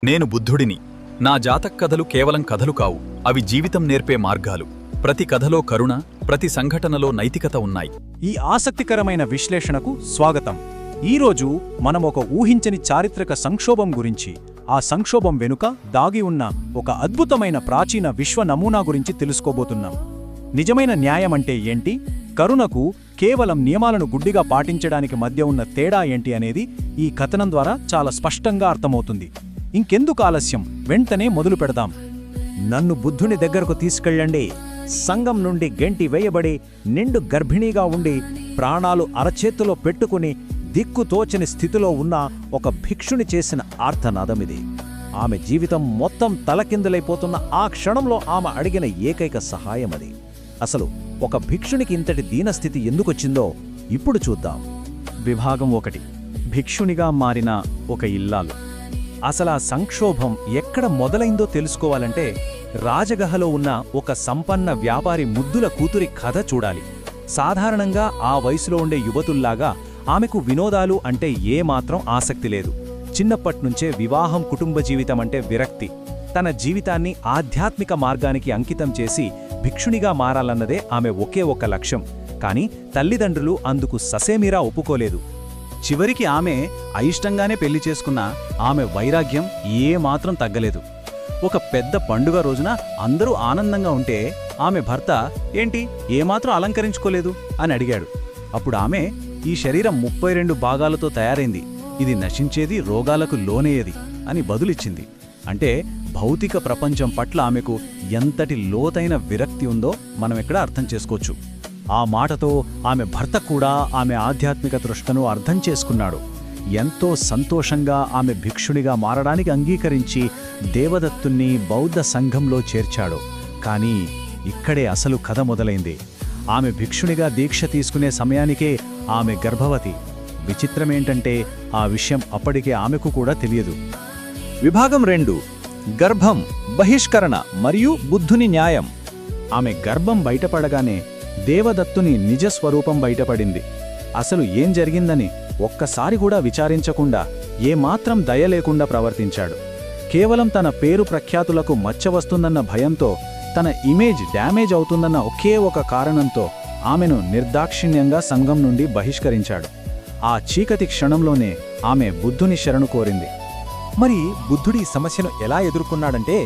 నేను బుద్ధుడిని. నా జాతక్కథలు కేవలం కథలు కావు, అవి జీవితం నేర్పే మార్గాలు. ప్రతి కథలో కరుణ, ప్రతి సంఘటనలో నైతికత ఉన్నాయి. ఈ ఆసక్తికరమైన విశ్లేషణకు స్వాగతం. ఈరోజు మనం ఒక ఊహించని చారిత్రక సంక్షోభం గురించి, ఆ సంక్షోభం వెనుక దాగి ఉన్న ఒక అద్భుతమైన ప్రాచీన విశ్వ నమూనా గురించి తెలుసుకోబోతున్నాం. నిజమైన న్యాయం అంటే ఏంటి, కరుణకు కేవలం నియమాలను గుడ్డిగా పాటించడానికి మధ్య ఉన్న తేడా ఏంటి అనేది ఈ కథనం ద్వారా చాలా స్పష్టంగా అర్థమవుతుంది. ఇంకెందుకు ఆలస్యం, వెంటనే మొదలు పెడదాం. నన్ను బుద్ధుని దగ్గరకు తీసుకెళ్ళండి. సంఘం నుండి గెంటి వేయబడి నిండు గర్భిణీగా ఉండి ప్రాణాలు అరచేతిలో పెట్టుకుని దిక్కుతోచని స్థితిలో ఉన్న ఒక భిక్షుని చేసిన ఆర్తనాదమిది. ఆమె జీవితం మొత్తం తలకిందులైపోతున్న ఆ క్షణంలో ఆమె అడిగిన ఏకైక సహాయమది. అసలు ఒక భిక్షునికి ఇంతటి దీనస్థితి ఎందుకొచ్చిందో ఇప్పుడు చూద్దాం. విభాగం 1. భిక్షునిగా మారిన ఒక ఇల్లాలు. అసలు ఆ సంక్షోభం ఎక్కడ మొదలైందో తెలుసుకోవాలంటే రాజగహలో ఉన్న ఒక సంపన్న వ్యాపారి ముద్దుల కూతురి కథ చూడాలి. సాధారణంగా ఆ వయసులో ఉండే యువతుల్లాగా ఆమెకు వినోదాలు అంటే ఏమాత్రం ఆసక్తి లేదు. చిన్నప్పట్నుంచే వివాహం, కుటుంబ జీవితం అంటే విరక్తి. తన జీవితాన్ని ఆధ్యాత్మిక మార్గానికి అంకితం చేసి భిక్షునిగా మారాలన్నదే ఆమె ఒకే ఒక్క లక్ష్యం. కాని తల్లిదండ్రులు అందుకు ససేమిరా ఒప్పుకోలేదు. చివరికి ఆమె అయిష్టంగానే పెళ్లి చేసుకున్న ఆమె వైరాగ్యం ఏమాత్రం తగ్గలేదు. ఒక పెద్ద పండుగ రోజున అందరూ ఆనందంగా ఉంటే ఆమె భర్త ఏంటి ఏమాత్రం అలంకరించుకోలేదు అని అడిగాడు. అప్పుడు ఆమె, ఈ శరీరం 32 భాగాలతో తయారైంది, ఇది నశించేది, రోగాలకు లోనయ్యేది అని బదులిచ్చింది. అంటే భౌతిక ప్రపంచం పట్ల ఆమెకు ఎంతటి లోతైన విరక్తి ఉందో మనం ఇక్కడ అర్థం చేసుకోవచ్చు. ఆ మాటతో ఆమె భర్త కూడా ఆమె ఆధ్యాత్మిక తృష్ణను అర్థం చేసుకున్నాడు. ఎంతో సంతోషంగా ఆమె భిక్షునిగా మారడానికి అంగీకరించి దేవదత్తుణ్ణి బౌద్ధ సంఘంలో చేర్చాడు. కానీ ఇక్కడే అసలు కథ మొదలైంది. ఆమె భిక్షునిగా దీక్ష తీసుకునే సమయానికే ఆమె గర్భవతి. విచిత్రమేంటంటే ఆ విషయం అప్పటికే ఆమెకు కూడా తెలియదు. విభాగం 2. గర్భం, బహిష్కరణ మరియు బుద్ధుని న్యాయం. ఆమె గర్భం బయటపడగానే దేవదత్తుని నిజస్వరూపం బయటపడింది. అసలు ఏం జరిగిందని ఒక్కసారి కూడా విచారించకుండా, ఏమాత్రం దయ లేకుండా ప్రవర్తించాడు. కేవలం తన పేరు ప్రఖ్యాతులకు మచ్చ వస్తుందన్న భయంతో, తన ఇమేజ్ డ్యామేజ్ అవుతుందన్న ఒకే ఒక కారణంతో ఆమెను నిర్దాక్షిణ్యంగా సంఘం నుండి బహిష్కరించాడు. ఆ చీకటి క్షణంలోనే ఆమె బుద్ధుని శరణు కోరింది. మరి బుద్ధుడి సమస్యను ఎలా ఎదుర్కొన్నాడంటే,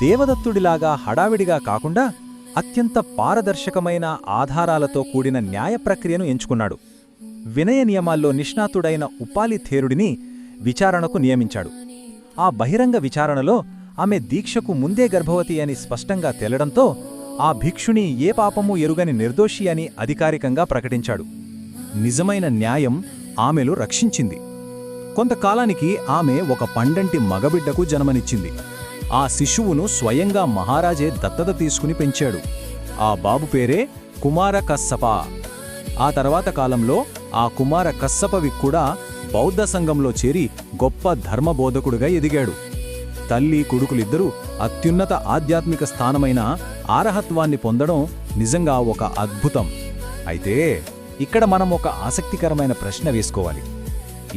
దేవదత్తుడిలాగా హడావిడిగా కాకుండా అత్యంత పారదర్శకమైన ఆధారాలతో కూడిన న్యాయ ప్రక్రియను ఎంచుకున్నాడు. వినయ నియమాల్లో నిష్ణాతుడైన ఉపాలిథేరుడిని విచారణకు నియమించాడు. ఆ బహిరంగ విచారణలో ఆమె దీక్షకు ముందే గర్భవతి అని స్పష్టంగా తేలడంతో ఆ భిక్షుని ఏ పాపమూ ఎరుగని నిర్దోషి అని అధికారికంగా ప్రకటించాడు. నిజమైన న్యాయం ఆమెను రక్షించింది. కొంతకాలానికి ఆమె ఒక పండంటి మగబిడ్డకు జన్మనిచ్చింది. ఆ శిశువును స్వయంగా మహారాజే దత్తత తీసుకుని పెంచాడు. ఆ బాబు పేరే కుమార కස්සప. ఆ తర్వాత కాలంలో ఆ కుమార కස්සపవి కూడా బౌద్ధ సంఘంలో చేరి గొప్ప ధర్మబోధకుడుగా ఎదిగాడు. తల్లి కొడుకులిద్దరూ అత్యున్నత ఆధ్యాత్మిక స్థానమైన ఆరహత్వాన్ని పొందడం నిజంగా ఒక అద్భుతం. అయితే ఇక్కడ మనం ఒక ఆసక్తికరమైన ప్రశ్న వేసుకోవాలి.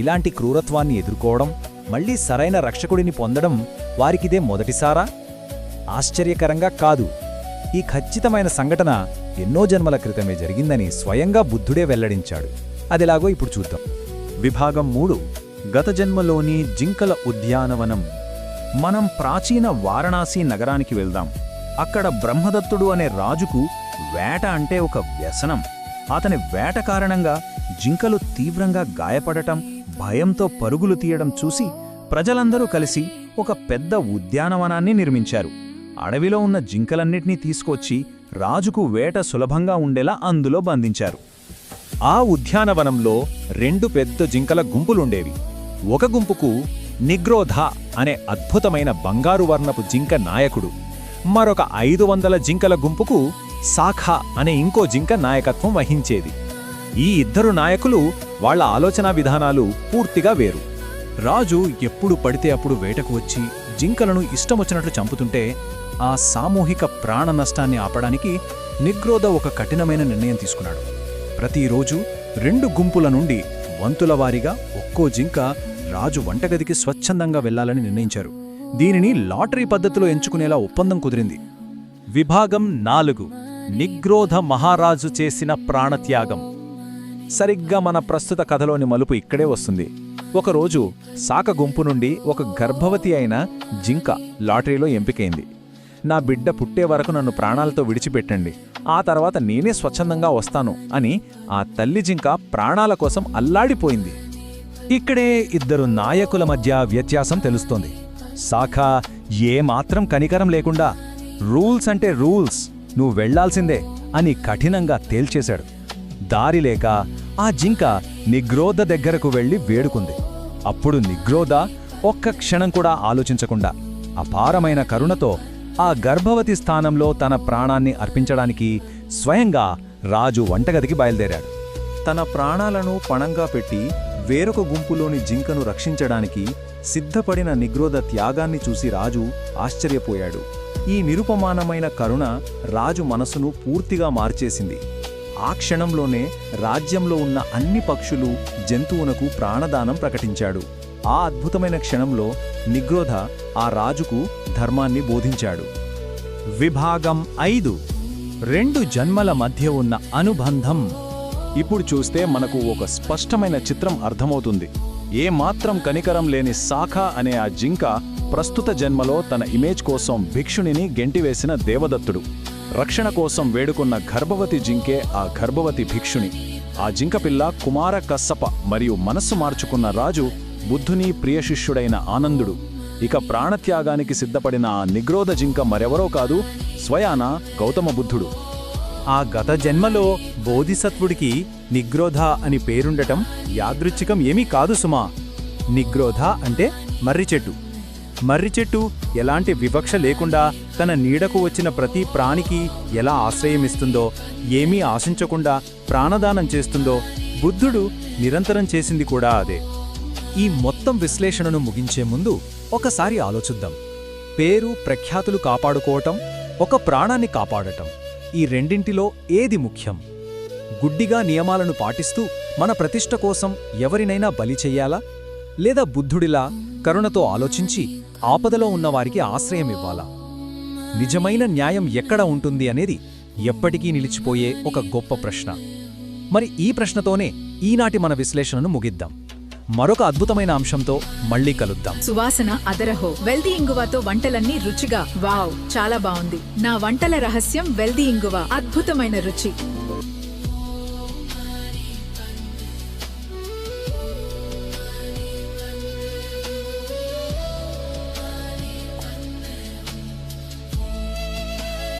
ఇలాంటి క్రూరత్వాన్ని ఎదుర్కోవడం, మళ్లీ సరైన రక్షకుడిని పొందడం వారికిదే మొదటిసారా? ఆశ్చర్యకరంగా కాదు. ఈ ఖచ్చితమైన సంఘటన ఎన్నో జన్మల క్రితమే జరిగిందని స్వయంగా బుద్ధుడే వెల్లడించాడు. అదిలాగో ఇప్పుడు చూద్దాం. విభాగం 3. గత జన్మలోని జింకల ఉద్యానవనం. మనం ప్రాచీన వారణాసి నగరానికి వెళ్దాం. అక్కడ బ్రహ్మదత్తుడు అనే రాజుకు వేట అంటే ఒక వ్యసనం. అతని వేట కారణంగా జింకలు తీవ్రంగా గాయపడటం, భయంతో పరుగులు తీయడం చూసి ప్రజలందరూ కలిసి ఒక పెద్ద ఉద్యానవనాన్ని నిర్మించారు. అడవిలో ఉన్న జింకలన్నిటినీ తీసుకొచ్చి రాజుకు వేట సులభంగా ఉండేలా అందులో బంధించారు. ఆ ఉద్యానవనంలో 2 పెద్ద జింకల గుంపులుండేవి. ఒక గుంపుకు నిగ్రోధ అనే అద్భుతమైన బంగారు వర్ణపు జింక నాయకుడు, మరొక 500 జింకల గుంపుకు సాఖా అనే ఇంకో జింక నాయకత్వం వహించేది. ఈ ఇద్దరు నాయకులు వాళ్ల ఆలోచనా విధానాలు పూర్తిగా వేరు. రాజు ఎప్పుడు పడితే అప్పుడు వేటకు వచ్చి జింకలను ఇష్టమొచ్చినట్లు చంపుతుంటే ఆ సామూహిక ప్రాణ నష్టాన్ని ఆపడానికి నిగ్రోధ ఒక కఠినమైన నిర్ణయం తీసుకున్నాడు. ప్రతిరోజు 2 గుంపుల నుండి వంతుల వారీగా ఒక్కో జింక రాజు వంటగదికి స్వచ్ఛందంగా వెళ్లాలని నిర్ణయించారు. దీనిని లాటరీ పద్ధతిలో ఎంచుకునేలా ఒప్పందం కుదిరింది. విభాగం 4 నిగ్రోధ మహారాజు చేసిన ప్రాణత్యాగం. సరిగ్గా మన ప్రస్తుత కథలోని మలుపు ఇక్కడే వస్తుంది. ఒకరోజు సాక గుంపు నుండి ఒక గర్భవతి అయిన జింక లాటరీలో ఎంపికైంది. నా బిడ్డ పుట్టే వరకు నన్ను ప్రాణాలతో విడిచిపెట్టండి, ఆ తర్వాత నేనే స్వచ్ఛందంగా వస్తాను అని ఆ తల్లి జింక ప్రాణాల కోసం అల్లాడిపోయింది. ఇక్కడే ఇద్దరు నాయకుల మధ్య వ్యత్యాసం తెలుస్తోంది. సాక ఏమాత్రం కనికరం లేకుండా రూల్స్ అంటే రూల్స్, నువ్వు వెళ్లాల్సిందే అని కఠినంగా తేల్చేశాడు. దారి లేక ఆ జింక నిగ్రోధ దగ్గరకు వెళ్లి వేడుకుంది. అప్పుడు నిగ్రోధ ఒక్క క్షణం కూడా ఆలోచించకుండా అపారమైన కరుణతో ఆ గర్భవతి స్థానంలో తన ప్రాణాన్ని అర్పించడానికి స్వయంగా రాజు వంటగదికి బయలుదేరాడు. తన ప్రాణాలను పణంగా పెట్టి వేరొక గుంపులోని జింకను రక్షించడానికి సిద్ధపడిన నిగ్రోధ త్యాగాన్ని చూసి రాజు ఆశ్చర్యపోయాడు. ఈ నిరుపమానమైన కరుణ రాజు మనసును పూర్తిగా మార్చేసింది. ఆ క్షణంలోనే రాజ్యంలో ఉన్న అన్ని పక్షులు జంతువునకు ప్రాణదానం ప్రకటించాడు. ఆ అద్భుతమైన క్షణంలో నిగ్రోధ ఆ రాజుకు ధర్మాన్ని బోధించాడు. విభాగం 5 2 జన్మల మధ్య ఉన్న అనుబంధం. ఇప్పుడు చూస్తే మనకు ఒక స్పష్టమైన చిత్రం అర్థమవుతుంది. ఏమాత్రం కనికరం లేని సాఖ అనే ఆ జింక ప్రస్తుత జన్మలో తన ఇమేజ్ కోసం భిక్షునిని గెంటివేసిన దేవదత్తుడు. రక్షణ కోసం వేడుకున్న గర్భవతి జింకే ఆ గర్భవతి భిక్షుని. ఆ జింకపిల్ల కుమార కස්සప మరియు మనస్సు మార్చుకున్న రాజు బుద్ధుని ప్రియశిష్యుడైన ఆనందుడు. ఇక ప్రాణత్యాగానికి సిద్ధపడిన ఆ నిగ్రోధ జింక మరెవరో కాదు, స్వయాన గౌతమ బుద్ధుడు. ఆ గత జన్మలో బోధిసత్వుడికి నిగ్రోధ అని పేరుండటం యాదృచ్ఛికం ఏమీ కాదు సుమా. నిగ్రోధ అంటే మర్రి చెట్టు. మర్రి చెట్టు ఎలాంటి వివక్ష లేకుండా తన నీడకు వచ్చిన ప్రతి ప్రాణికి ఎలా ఆశ్రయమిస్తుందో, ఏమీ ఆశించకుండా ప్రాణదానం చేస్తుందో బుద్ధుడు నిరంతరం చేసింది కూడా అదే. ఈ మొత్తం విశ్లేషణను ముగించే ముందు ఒకసారి ఆలోచిద్దాం. పేరు ప్రఖ్యాతులు కాపాడుకోవటం, ఒక ప్రాణాన్ని కాపాడటం, ఈ రెండింటిలో ఏది ముఖ్యం? గుడ్డిగా నియమాలను పాటిస్తూ మన ప్రతిష్ట కోసం ఎవరినైనా బలి చెయ్యాలా, లేదా బుద్ధుడిలా కరుణతో ఆలోచించి ఆపదలో ఉన్నవారికి ఆశ్రయమివ్వాలా? నిజమైన న్యాయం ఎక్కడ ఉంటుంది అనేది ఎప్పటికీ నిలిచిపోయే ఒక గొప్ప ప్రశ్న. మరి ఈ ప్రశ్నతోనే ఈనాటి మన విశ్లేషణను ముగిద్దాం. మరొక అద్భుతమైన అంశంతో మళ్ళీ కలుద్దాం. సువాసన అదరహో. వెల్దీ ఇంగువతో వంటలన్నీ రుచిగా. వావ్, చాలా బాగుంది. నా వంటల రహస్యం వెల్దీ ఇంగువ. అద్భుతమైన రుచి.